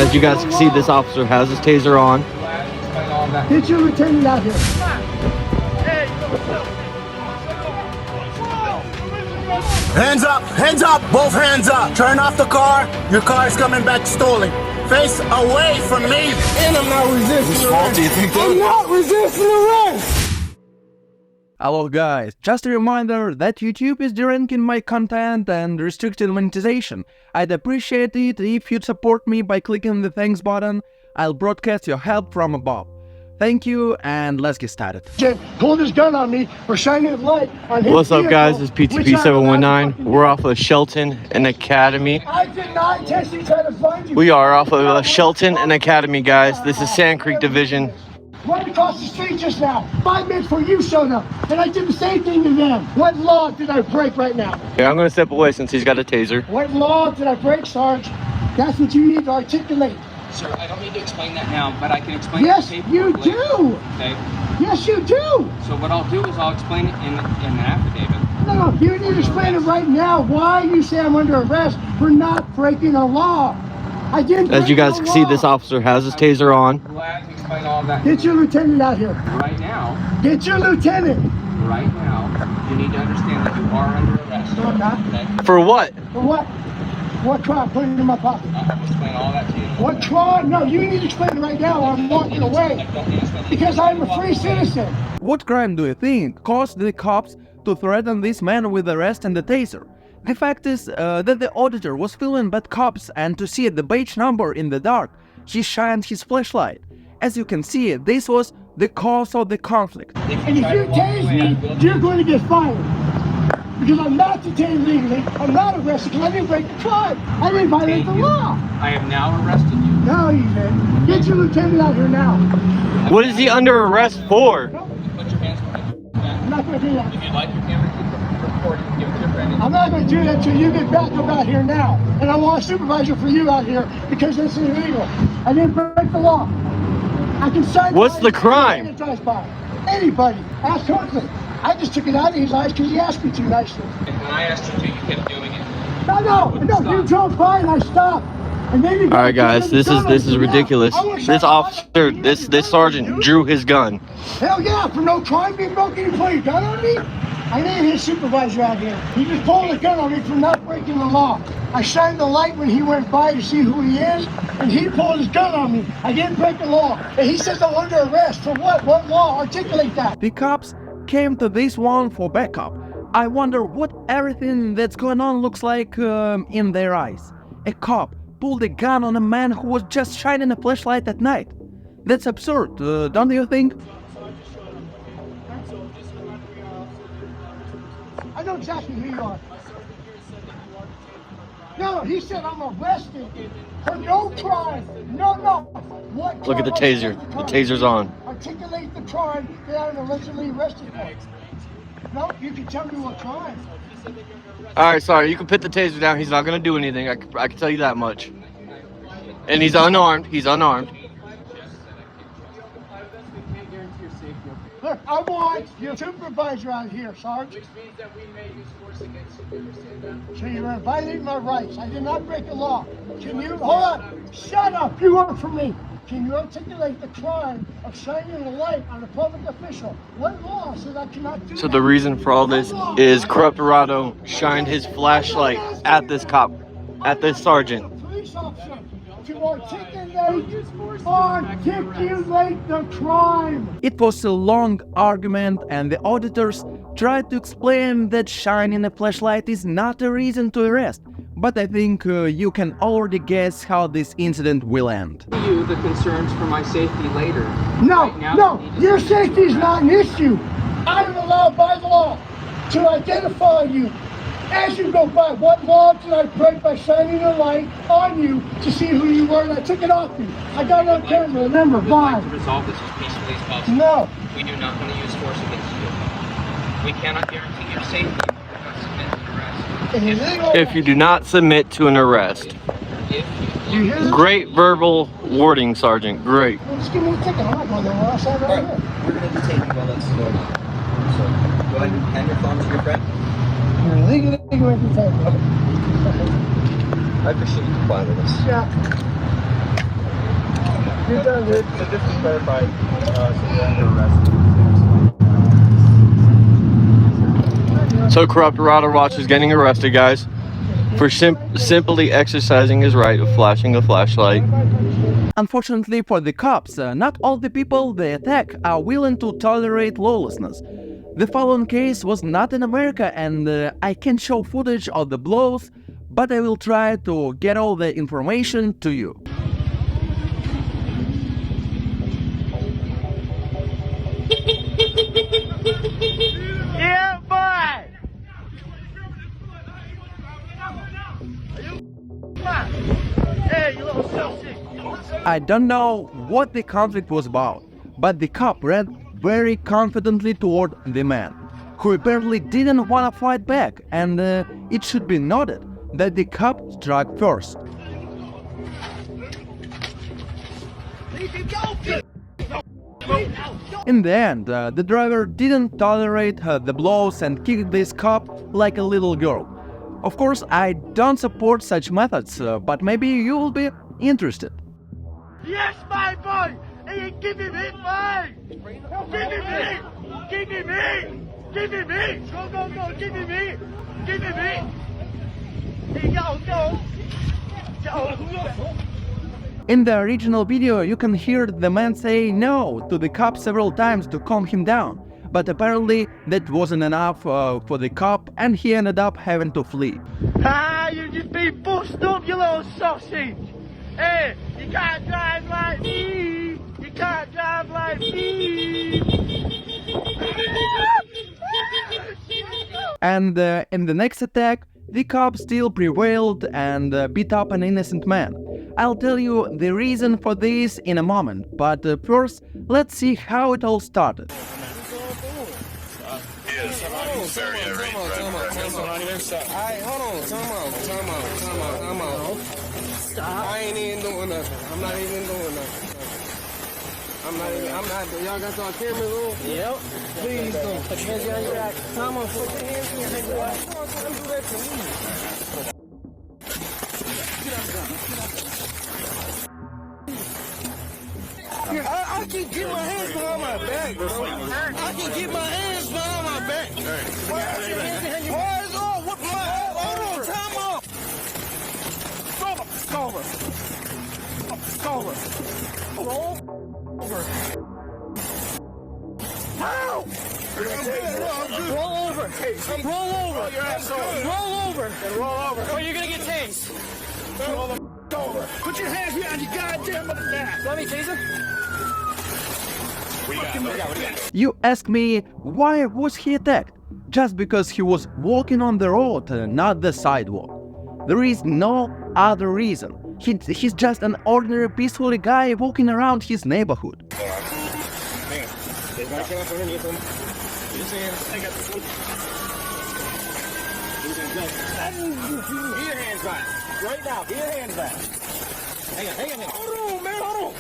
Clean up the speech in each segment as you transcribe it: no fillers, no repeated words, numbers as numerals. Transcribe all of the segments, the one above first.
As you guys can see, this officer has his taser on. Get your lieutenant out here. Hands up, both hands up. Turn off the car. Your car is coming back stolen. Face away from me. And I'm not resisting arrest. Do you think I'm not resisting arrest. Hello guys, just a reminder that YouTube is deranking my content and restricting monetization. I'd appreciate it if you'd support me by clicking the thanks button. I'll broadcast your help from above. Thank you, and let's get started. Pulled his gun on me for shining a light on his What's up, vehicle, guys? It's PTP 719. We're off of Shelton and Academy. I did not intentionally try to find you. We are off of Shelton and Academy, guys. This is Sand Creek Division. Right across the street just now. 5 minutes before you showed up, and I did the same thing to them. What law did I break right now? Okay, I'm gonna step away since he's got a taser. What law did I break, Sarge? That's what you need to articulate. Sir, I don't need to explain that now, but I can explain Yes, it you paperwork later. do. Okay? Yes, you do. So what I'll do is I'll explain it in an affidavit. No, you need to explain it right now. Why you say I'm under arrest for not breaking a law? I didn't. As you guys can see, this officer has his taser on. I'm glad to explain all that. Get your lieutenant out here. Right now, Get your lieutenant. right now, you need to understand that you are under arrest. No, I'm not. Okay? For what? For what? What crime? Put it in my pocket. I'll have to explain all that to you. What crime? No, you need to explain it right now or I'm walking away. Because I'm a free citizen. What crime do you think caused the cops to threaten this man with arrest and the taser? The fact is that the auditor was filming bad cops, and to see the badge number in the dark, he shined his flashlight. As you can see, this was the cause of the conflict. And if you tase me, you're going to get fired. Because I'm not detained legally. I'm not arrested because I didn't break the crime. I didn't violate the law. I have now arrested you. No, you didn't. Get your lieutenant out here now. What is he under arrest for? No, Put your hands behind your back. I'm not going to do that. If you'd like your camera to record it, give it to your friend. I'm not going to do that until you get back up out here now. And I want a supervisor for you out here because this is illegal. I didn't break the law. I can sign. What's the crime? Anybody. Ask Huntley. I just took it out of his eyes because he asked me to nicely. And when I asked you to, you kept doing it. No, you drove by and I stopped. And then you All right, guys, this is ridiculous. This officer, this sergeant drew his gun. Hell yeah, for no crime being broken, you pull your gun on me? I need his supervisor out here. He just pulled the gun on me for not breaking the law. I shined the light when he went by to see who he is, and he pulled his gun on me. I didn't break the law. And he says I'm under arrest. For what? What law? Articulate that. The cops came to this one for backup. I wonder what everything that's going on looks like in their eyes. A cop pulled a gun on a man who was just shining a flashlight at night. That's absurd, don't you think? I know exactly who you are. No, he said I'm arrested for no crime. No. What crime? Look at the taser. The taser's on. Articulate the crime that I'm allegedly arrested for. No, you can tell me what crime. All right, sorry. You can put the taser down. He's not gonna do anything. I can tell you that much. And he's unarmed. He's unarmed. Look, I want your supervisor out here, Sarge. Which means that we may use force against you. You understand that? So you're violating my rights. I did not break the law. Can you, hold on, shut up, you work for me. Can you articulate the crime of shining a light on a public official? What law says I cannot do that? So the reason for all this is Corruptorado shined his flashlight at this cop, at this sergeant. Police officer to articulate the crime. It was a long argument, and the auditors tried to explain that shining a flashlight is not a reason to arrest. But I think you can already guess how this incident will end. You the concerns for my safety later. No, Right now, no, you need to your stay safety is not an issue. I am allowed by the law to identify you as you go by. What law did I break by shining a light on you to see who you were, and I took it off you? I got it on camera, remember, We'd like bye. to resolve this as peacefully as possible. No. We do not want to use force against you. We cannot guarantee your safety if you do not submit to arrest. If you do not submit to an arrest. If You hear this? Great verbal wording, Sergeant. Great. Well, just give me a ticket. I'm not going nowhere. I'll sign right here. We're going to detain you while that's going on. So go ahead and hand your phone to your friend. You're illegally going to take me. I appreciate you complying with us. Yeah. You're done, dude. So just to clarify, so you're under arrest. So Corrupt Router Watch is getting arrested, guys, for simply exercising his right of flashing a flashlight. Unfortunately for the cops, not all the people they attack are willing to tolerate lawlessness. The following case was not in America, and I can't show footage of the blows, but I will try to get all the information to you. Yeah, boy! Hey, you little sausage! I don't know what the conflict was about, but the cop ran very confidently toward the man, who apparently didn't want to fight back, and it should be noted that the cop struck first. In the end, the driver didn't tolerate the blows and kicked this cop like a little girl. Of course, I don't support such methods, but maybe you will be interested. Yes, my boy! Hey, give me me, boy! Give me me! Give me me! Give me me! Go, go, go! Give me me! Give me me! Hey, go, go! Go! In the original video, you can hear the man say no to the cop several times to calm him down, but apparently that wasn't enough for the cop, and he ended up having to flee. Ah, you just been busted up, you little sausage! Hey, you can't drive like me! You can't drive like me! And in the next attack, the cop still prevailed and beat up an innocent man. I'll tell you the reason for this in a moment, but first, let's see how it all started. I ain't even doing nothing. I'm not even doing nothing. I'm not, y'all got y'all cameras on? Yep. Please don't. Put your hands behind your back. Come on, put your hands behind your back. Don't do that to me. I can get my hands behind my back, bro. I can get my hands behind my back. Why are your hands behind your back? What my hold on, time out. Cover. Roll over. How? Roll over. Roll over. Your ass over. Roll over. And roll over. Or you're gonna get tased. Roll the over. Put your hands behind your goddamn back. Let me tase him. You ask me, why was he attacked? Just because he was walking on the road, not the sidewalk. There is no other reason. He's just an ordinary peaceful guy walking around his neighborhood. Get your hands back. Right now, get your hands back. Hang on. Hold on, man, hold on.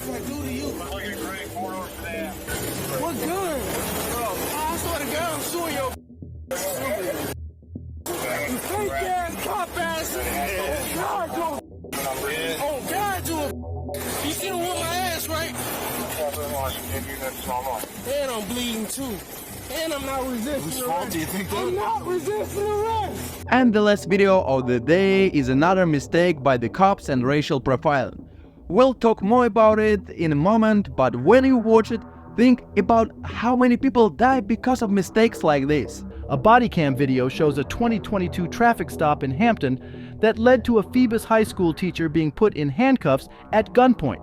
What I do to you? What good? I swear to God, I'm suing your you fake ass cop ass. God, do it. Oh, God, do it. You still whoop my ass, right? And I'm bleeding too. And I'm not resisting arrest. I'm not resisting arrest. And the last video of the day is another mistake by the cops and racial profiling. We'll talk more about it in a moment, but when you watch it, think about how many people die because of mistakes like this. A body cam video shows a 2022 traffic stop in Hampton that led to a Phoebus High School teacher being put in handcuffs at gunpoint.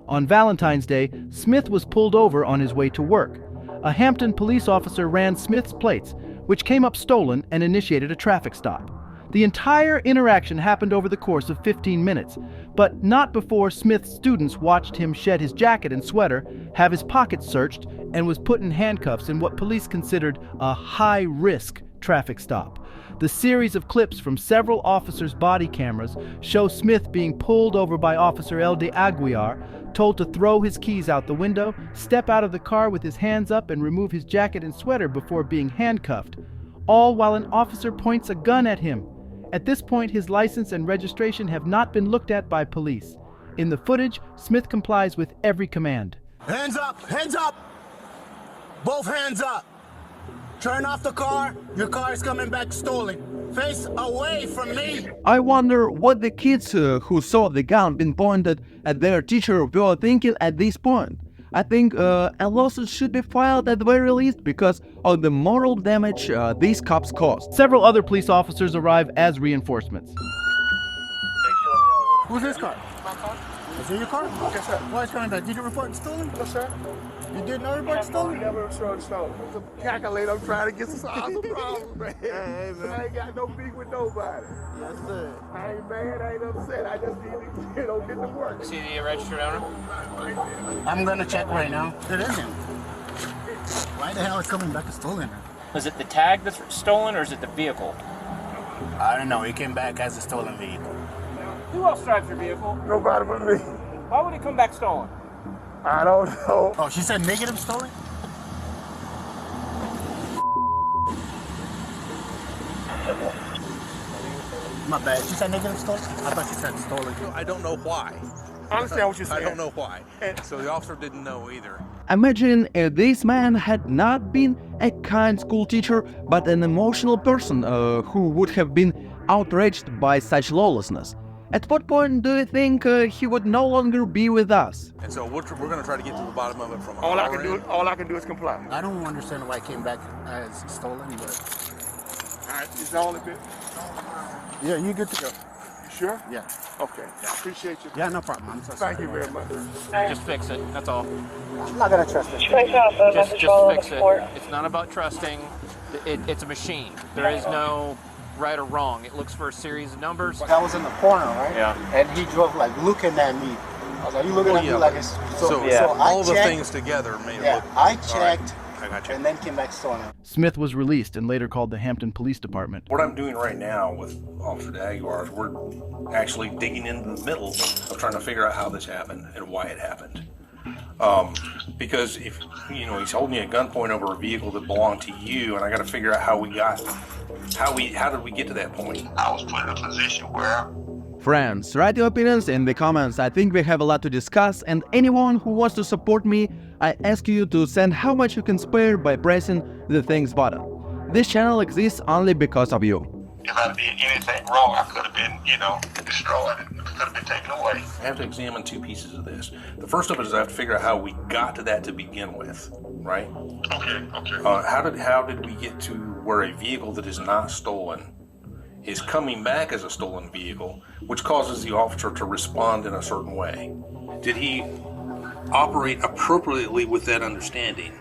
On Valentine's Day, Smith was pulled over on his way to work. A Hampton police officer ran Smith's plates, which came up stolen, and initiated a traffic stop. The entire interaction happened over the course of 15 minutes, but not before Smith's students watched him shed his jacket and sweater, have his pockets searched, and was put in handcuffs in what police considered a high-risk traffic stop. The series of clips from several officers' body cameras show Smith being pulled over by Officer El de Aguiar, told to throw his keys out the window, step out of the car with his hands up, and remove his jacket and sweater before being handcuffed, all while an officer points a gun at him. At this point, his license and registration have not been looked at by police. In the footage, Smith complies with every command. Hands up! Hands up! Both hands up! Turn off the car. Your car is coming back stolen. Face away from me! I wonder what the kids who saw the gun being pointed at their teacher were thinking at this point. I think a lawsuit should be filed at the very least because of the moral damage these cops caused. Several other police officers arrive as reinforcements. Who's this car? My car? Is it your car? Yes, sir. Why is it coming back? Did you report it stolen? No, sir. You did not report it stolen? Never showed stolen. It's a calculator. I'm trying to get some problems, man. Hey, man. I ain't got no beef with nobody. Yes, sir. I ain't mad. I ain't upset. I just need to, get to work. See the registered owner? I'm gonna check right now. It isn't. Why the hell is coming back stolen? Is it the tag that's stolen or is it the vehicle? I don't know. It came back as a stolen vehicle. Who else drives your vehicle? Nobody but me. Why would it come back stolen? I don't know. Oh, she said negative stolen? My bad. She said negative stolen? I thought she said stolen. I don't know why. I understand what you're saying. I don't know why. So the officer didn't know either. Imagine if this man had not been a kind school teacher but an emotional person who would have been outraged by such lawlessness. At what point do you think he would no longer be with us? And so we're going to try to get to the bottom of it from All I our can do, end. all I can do is comply. I don't understand why it came back as stolen, but... All right, it's all a bit. Yeah, you good to go. You sure? Yeah. Okay. I appreciate you. Yeah, no problem. I'm so sorry. Thank you very much. Just fix it, that's all. I'm not gonna trust this. Just fix it. It's not about trusting. It's a machine. There is no right or wrong. It looks for a series of numbers. I was in the corner, right? Yeah. And he drove like looking at me. I was like, you looking at me like it's... So I all the checked, things together made it Yeah, look... I All right, checked I got you. and then came back stolen. Smith was released and later called the Hampton Police Department. What I'm doing right now with Officer Aguilar is we're actually digging into the middle of trying to figure out how this happened and why it happened. Because if, you know, he's holding me at gunpoint over a vehicle that belonged to you, and I got to figure out how did we get to that point? I was put in a position where Friends, write your opinions in the comments. I think we have a lot to discuss, and anyone who wants to support me, I ask you to send how much you can spare by pressing the thanks button. This channel exists only because of you. if I did anything wrong, I could have been, destroyed. It could have been taken away. I have to examine two pieces of this. The first of it is I have to figure out how we got to that to begin with, right? Okay. How did we get to where a vehicle that is not stolen is coming back as a stolen vehicle, which causes the officer to respond in a certain way? Did he operate appropriately with that understanding?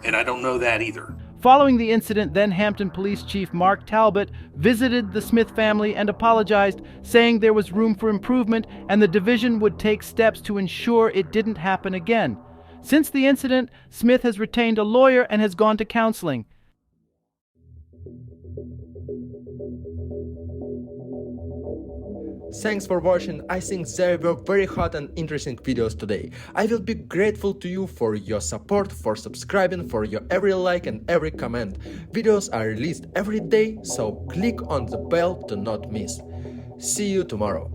And I don't know that either. Following the incident, then Hampton Police Chief Mark Talbot visited the Smith family and apologized, saying there was room for improvement and the division would take steps to ensure it didn't happen again. Since the incident, Smith has retained a lawyer and has gone to counseling. Thanks for watching. I think there were very hot and interesting videos today. I will be grateful to you for your support, for subscribing, for your every like and every comment. Videos are released every day, so click on the bell to not miss. See you tomorrow.